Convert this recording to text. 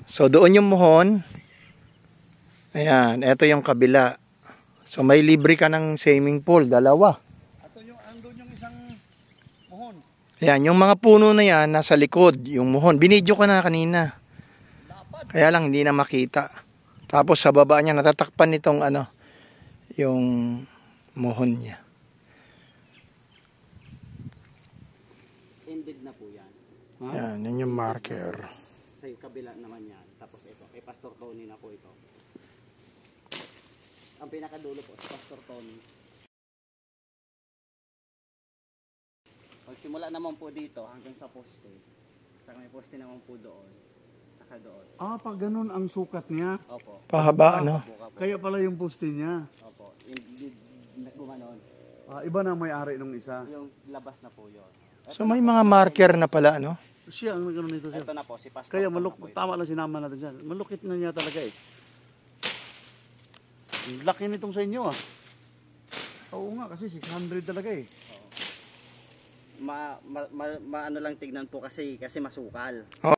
So doon yung muhon. Ayan, ito yung kabila. So may libre ka ng swimming pool, dalawa. Ato yung andun yung isang muhon. Ayan, yung mga puno na yan nasa likod, yung muhon. Binidyo ko na kanina. Kaya lang hindi na makita. Tapos sa baba niya natatakpan nitong ano, yung muhon niya. Ended na po yan. Yan, yun yung marker. Sa kabila naman yan. Tapos ito, kay Pastor Tony na po ito. Ang pinakadulo po, si Pastor Tony. Pagsimula naman po dito, hanggang sa poste. Saka may poste naman po doon. Saka doon. Ah, pag ganun ang sukat niya. Opo. Pahaba, ano? Kaya pala yung poste niya. Opo. Gumanon. Iba na may-ari nung isa. Yung labas na po yun. So may mga marker na pala, ano? Siya ang nagkaroon nito. Ito na po, si Pastor Kaya Tony na po ito. tama lang sinama natin siya. Malukit na niya talaga eh. Ang laki nitong sa inyo ah. Oo nga kasi 600 talaga eh. Ano lang tignan po kasi masukal.